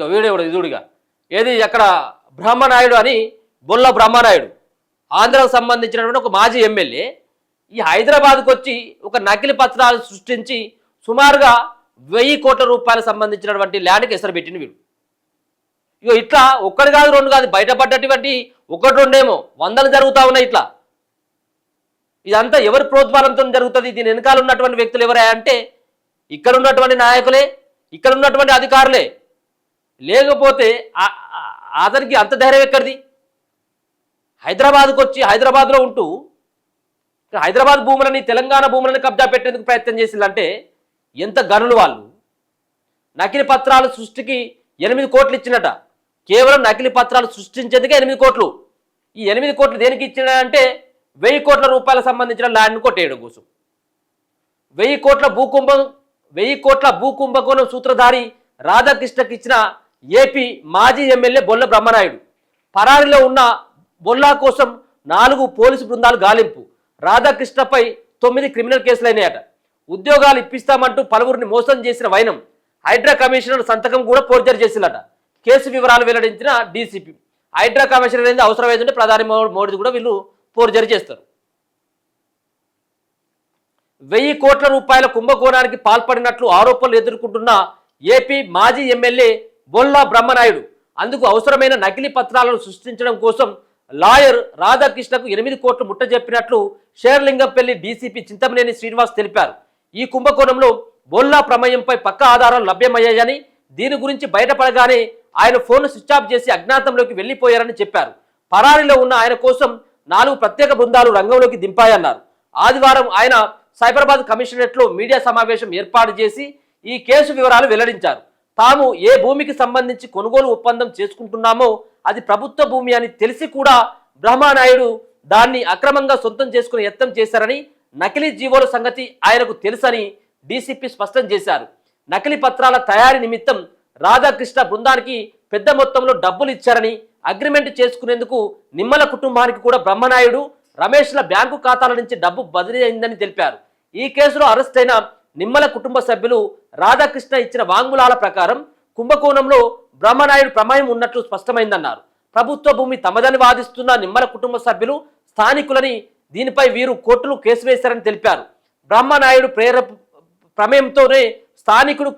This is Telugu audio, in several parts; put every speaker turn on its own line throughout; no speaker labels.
ఇక వీడియో కూడా ఇదుడిగా ఏది అక్కడ బ్రహ్మనాయుడు అని బొల్ల బ్రహ్మనాయుడు ఆంధ్రకు సంబంధించినటువంటి ఒక మాజీ ఎమ్మెల్యే ఈ హైదరాబాద్కు వచ్చి ఒక నకిలీ పత్రాలు సృష్టించి సుమారుగా 1000 కోట్ల రూపాయలకు సంబంధించినటువంటి ల్యాండ్కి ఎసరు పెట్టిన వీడు. ఇగో ఇట్లా ఒక్కటి కాదు రెండు కాదు బయటపడ్డటువంటి ఒకటి రెండేమో వందలు జరుగుతూ ఉన్నాయి. ఇట్లా ఇదంతా ఎవరి ప్రోద్బలంతో జరుగుతుంది? దీని వెనకాల ఉన్నటువంటి వ్యక్తులు ఎవరా అంటే ఇక్కడ ఉన్నటువంటి నాయకులే, ఇక్కడ ఉన్నటువంటి అధికారులే. లేకపోతే అతనికి అంత ధైర్యం ఎక్కడిది? హైదరాబాద్కు వచ్చి హైదరాబాద్లో ఉంటూ హైదరాబాద్ భూములని తెలంగాణ భూములని కబ్జా పెట్టేందుకు ప్రయత్నం చేసిందంటే ఎంత గనులు వాళ్ళు. నకిలీ పత్రాల సృష్టికి 8 కోట్లు ఇచ్చినట. కేవలం నకిలీ పత్రాలు సృష్టించేందుకే 8 కోట్లు. ఈ 8 కోట్లు దేనికి ఇచ్చినాడంటే 1000 కోట్ల రూపాయలకు సంబంధించిన ల్యాండ్ను కొట్టేయడం కోసం. 1000 కోట్ల భూకుంభకోణం సూత్రధారి రాధాకృష్ణకి ఇచ్చిన ఏపీ మాజీ ఎమ్మెల్యే బొల్ల బ్రహ్మనాయుడు. పరారీలో ఉన్న బొల్లా కోసం 4 పోలీసు బృందాలు గాలింపు. రాధాకృష్ణపై 9 క్రిమినల్ కేసులైనాయట. ఉద్యోగాలు ఇప్పిస్తామంటూ పలువురిని మోసం చేసిన వైనం. హైడ్రా కమిషనర్ సంతకం కూడా ఫోర్జరీ చేసిందట. కేసు వివరాలు వెల్లడించిన డీసీపీ. హైడ్రా కమిషనర్ అనేది అవసరమైందంటే ప్రధాని మోడీ కూడా వీళ్ళు ఫోర్జరీ చేస్తారు. 1000 కోట్ల రూపాయల కుంభకోణానికి పాల్పడినట్లు ఆరోపణలు ఎదుర్కొంటున్న ఏపీ మాజీ ఎమ్మెల్యే బొల్లా బ్రహ్మనాయుడు అందుకు అవసరమైన నకిలీ పత్రాలను సృష్టించడం కోసం లాయర్ రాధాకృష్ణకు 8 కోట్లు ముట్టజెప్పినట్లు షేర్లింగంపల్లి డీసీపీ చింతమనేని శ్రీనివాస్ తెలిపారు. ఈ కుంభకోణంలో బొల్లా ప్రమేయంపై పక్కా ఆధారాలు లభ్యమయ్యాయని, దీని గురించి బయటపడగానే ఆయన ఫోన్ స్విచ్ ఆఫ్ చేసి అజ్ఞాతంలోకి వెళ్లిపోయారని చెప్పారు. పరారీలో ఉన్న ఆయన కోసం 4 ప్రత్యేక బృందాలు రంగంలోకి దింపాయన్నారు. ఆదివారం ఆయన సైబరాబాద్ కమిషనరేట్లో మీడియా సమావేశం ఏర్పాటు చేసి ఈ కేసు వివరాలు వెల్లడించారు. తాము ఏ భూమికి సంబంధించి కొనుగోలు ఒప్పందం చేసుకుంటున్నామో అది ప్రభుత్వ భూమి అని తెలిసి కూడా బ్రహ్మనాయుడు దాన్ని అక్రమంగా సొంతం చేసుకుని యత్నం చేశారని, నకిలీ జీవోల సంగతి ఆయనకు తెలుసని డీసీపీ స్పష్టం చేశారు. నకిలీ పత్రాల తయారీ నిమిత్తం రాధాకృష్ణ బృందానికి పెద్ద మొత్తంలో డబ్బులు ఇచ్చారని, అగ్రిమెంట్ చేసుకునేందుకు నిమ్మల కుటుంబానికి కూడా బ్రహ్మనాయుడు, రమేష్ల బ్యాంకు ఖాతాల నుంచి డబ్బు బదిలీ అయిందని తెలిపారు. ఈ కేసులో అరెస్ట్ అయిన నిమ్మల కుటుంబ సభ్యులు రాధాకృష్ణ ఇచ్చిన వాంగ్మూలాల ప్రకారం కుంభకోణంలో బ్రహ్మనాయుడు ప్రమేయం ఉన్నట్లు స్పష్టమైందన్నారు. ప్రభుత్వ భూమి తమదని వాదిస్తున్న నిమ్మల కుటుంబ సభ్యులు స్థానికులని, దీనిపై వీరు కోర్టులు కేసు వేశారని తెలిపారు. బ్రహ్మనాయుడు ప్రమేయంతోనే స్థానికుడు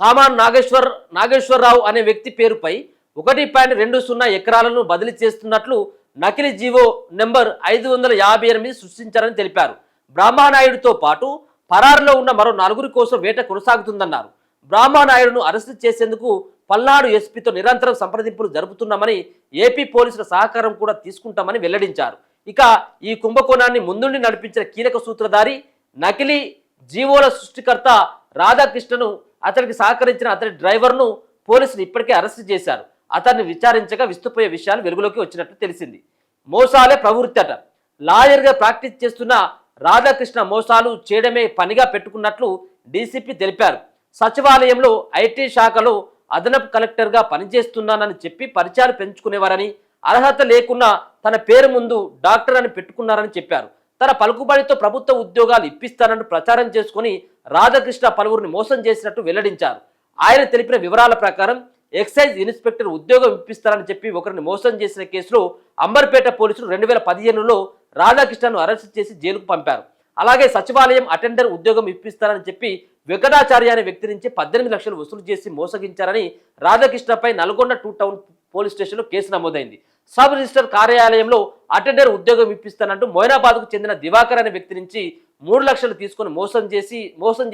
కామాన్ నాగేశ్వరరావు అనే వ్యక్తి పేరుపై 1.20 ఎకరాలను బదిలీ చేస్తున్నట్లు నకిలీ జీవో నెంబర్ 558 సృష్టించారని తెలిపారు. బ్రహ్మనాయుడితో పాటు పరారులో ఉన్న మరో 4 కోసం వేట కొనసాగుతుందన్నారు. బ్రహ్మనాయుడును అరెస్టు చేసేందుకు పల్నాడు ఎస్పీతో నిరంతరం సంప్రదింపులు జరుపుతున్నామని, ఏపీ పోలీసుల సహకారం కూడా తీసుకుంటామని వెల్లడించారు. ఇక ఈ కుంభకోణాన్ని ముందుండి నడిపించిన కీలక సూత్రధారి నకిలీ జీవోల సృష్టికర్త రాధాకృష్ణను, అతనికి సహకరించిన అతని డ్రైవర్ను పోలీసులు ఇప్పటికే అరెస్టు చేశారు. అతన్ని విచారించగా విస్తుపోయే విషయాలు వెలుగులోకి వచ్చినట్లు తెలిసింది. మోసాలే ప్రవృత్తి అట. లాయర్గా ప్రాక్టీస్ చేస్తున్న రాధాకృష్ణ మోసాలు చేయడమే పనిగా పెట్టుకున్నట్లు డీసీపీ తెలిపారు. సచివాలయంలో ఐటీ శాఖలో అదనపు కలెక్టర్గా పనిచేస్తున్నానని చెప్పి పరిచయాలు పెంచుకునేవారని, అర్హత లేకున్నా తన పేరు ముందు డాక్టర్ అని పెట్టుకున్నారని చెప్పారు. తన పలుకుబడితో ప్రభుత్వ ఉద్యోగాలు ఇప్పిస్తానని ప్రచారం చేసుకుని రాధాకృష్ణ పలువురిని మోసం చేసినట్టు వెల్లడించారు. ఆయన తెలిపిన వివరాల ప్రకారం ఎక్సైజ్ ఇన్స్పెక్టర్ ఉద్యోగం ఇప్పిస్తారని చెప్పి ఒకరిని మోసం చేసిన కేసులో అంబర్పేట పోలీసులు 2015లో రాధాకృష్ణను అరెస్టు చేసి జైలుకు పంపారు. అలాగే సచివాలయం అటెండర్ ఉద్యోగం ఇప్పిస్తారని చెప్పి వెంకటాచార్య అనే వ్యక్తి నుంచి 18 లక్షలు వసూలు చేసి మోసగించారని రాధాకృష్ణపై నల్గొండ 2 టౌన్ పోలీస్ స్టేషన్లో కేసు నమోదైంది. సబ్ రిజిస్టర్ కార్యాలయంలో అటెండర్ ఉద్యోగం ఇప్పిస్తానంటూ మొయినాబాద్కు చెందిన దివాకర్ అనే వ్యక్తి నుంచి 3 లక్షలు తీసుకుని మోసం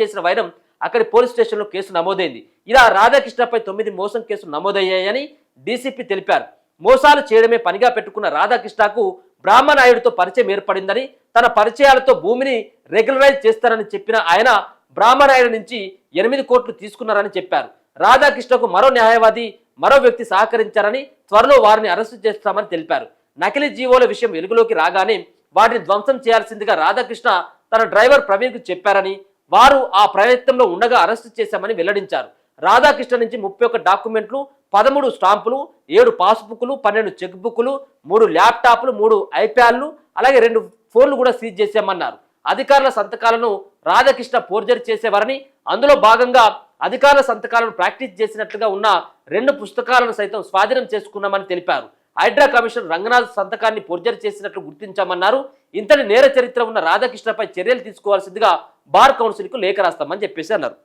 చేసిన వైరం అక్కడి పోలీస్ స్టేషన్లో కేసు నమోదైంది. ఇలా రాధాకృష్ణపై 9 మోసం కేసులు నమోదయ్యాయని డీసీపీ తెలిపారు. మోసాలు చేయడమే పనిగా పెట్టుకున్న రాధాకృష్ణకు బ్రహ్మనాయుడితో పరిచయం ఏర్పడిందని, తన పరిచయాలతో భూమిని రెగ్యులరైజ్ చేస్తారని చెప్పిన ఆయన బ్రహ్మనాయుడు నుంచి 8 కోట్లు తీసుకున్నారని చెప్పారు. రాధాకృష్ణకు మరో న్యాయవాది, మరో వ్యక్తి సహకరించారని, త్వరలో వారిని అరెస్టు చేస్తామని తెలిపారు. నకిలీ జీవోల విషయం వెలుగులోకి రాగానే వాటిని ధ్వంసం చేయాల్సిందిగా రాధాకృష్ణ తన డ్రైవర్ ప్రవీణ్కు చెప్పారని, వారు ఆ ప్రయత్నంలో ఉండగా అరెస్టు చేశామని వెల్లడించారు. రాధాకృష్ణ నుంచి 31 డాక్యుమెంట్లు, 13 స్టాంపులు, 7 పాస్బుక్లు, 12 చెక్ బుక్లు, 3 ల్యాప్టాప్లు, 3 ఐప్యాడ్లు, అలాగే 2 ఫోన్లు కూడా సీజ్ చేశామన్నారు. అధికారుల సంతకాలను రాధాకృష్ణ ఫోర్జరీ చేసేవారని, అందులో భాగంగా అధికారుల సంతకాలను ప్రాక్టీస్ చేసినట్లుగా ఉన్న 2 పుస్తకాలను సైతం స్వాధీనం చేసుకున్నామని తెలిపారు. హైడ్రా కమిషనర్ రంగనాథ్ సంతకాన్ని ఫోర్జరీ చేసినట్లు గుర్తించామన్నారు. ఇంతటి నేర చరిత్ర ఉన్న రాధాకృష్ణపై చర్యలు తీసుకోవాల్సిందిగా బార్ కౌన్సిల్కు లేఖ రాస్తామని చెప్పేసి అన్నారు.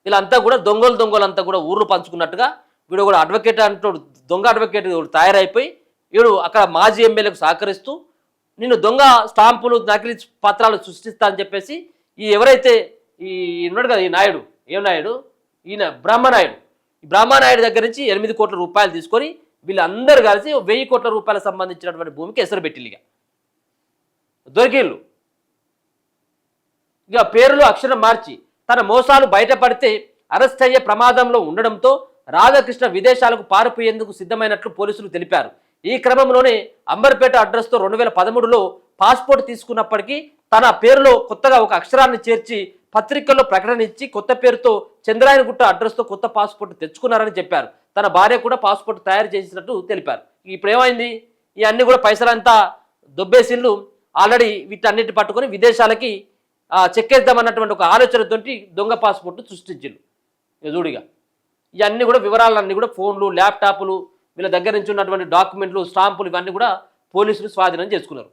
వీళ్ళంతా కూడా దొంగలంతా కూడా ఊర్లు పంచుకున్నట్టుగా వీడు కూడా అడ్వకేట్ అంటూ దొంగ అడ్వకేట్ తయారైపోయి వీడు అక్కడ మాజీ ఎమ్మెల్యేకు సహకరిస్తూ నిన్ను దొంగ స్టాంపులు నకిలీ పత్రాలు సృష్టిస్తా అని చెప్పేసి ఈ ఎవరైతే ఈ ఉన్నాడు కదా ఈ నాయుడు ఈయన బ్రహ్మనాయుడు, ఈ బ్రహ్మనాయుడు దగ్గర నుంచి 8 కోట్ల రూపాయలు తీసుకొని వీళ్ళందరూ కలిసి 1000 కోట్ల రూపాయలకు సంబంధించినటువంటి భూమికి ఎసరు పెట్టిల్లు. ఇక దొరికిళ్ళు. ఇక పేరులో అక్షరం మార్చి తన మోసాలు బయటపడితే అరెస్ట్ అయ్యే ప్రమాదంలో ఉండడంతో రాధాకృష్ణ విదేశాలకు పారిపోయేందుకు సిద్ధమైనట్లు పోలీసులు తెలిపారు. ఈ క్రమంలోనే అంబర్పేట అడ్రస్తో 2013లో పాస్పోర్ట్ తీసుకున్నప్పటికీ తన పేరులో కొత్తగా ఒక అక్షరాన్ని చేర్చి పత్రికల్లో ప్రకటన ఇచ్చి కొత్త పేరుతో చంద్రాయనగుట్ట అడ్రస్తో కొత్త పాస్పోర్ట్ తెచ్చుకున్నారని చెప్పారు. తన భార్య కూడా పాస్పోర్ట్ తయారు చేసినట్టు తెలిపారు. ఇప్పుడు ఏమైంది, ఈ అన్ని కూడా పైసలంతా దొబ్బేసిళ్ళు. ఆల్రెడీ వీటన్నిటి పట్టుకొని విదేశాలకి చెక్కేద్దామన్నటువంటి ఒక ఆలోచనతో దొంగ పాస్పోర్ట్ సృష్టించిండు. చూడిగా ఇవన్నీ కూడా వివరాలన్నీ కూడా ఫోన్లు, ల్యాప్టాప్లు, వీళ్ళ దగ్గర నుంచి ఉన్నటువంటి డాక్యుమెంట్లు, స్టాంపులు ఇవన్నీ కూడా పోలీసులు స్వాధీనం చేసుకున్నారు.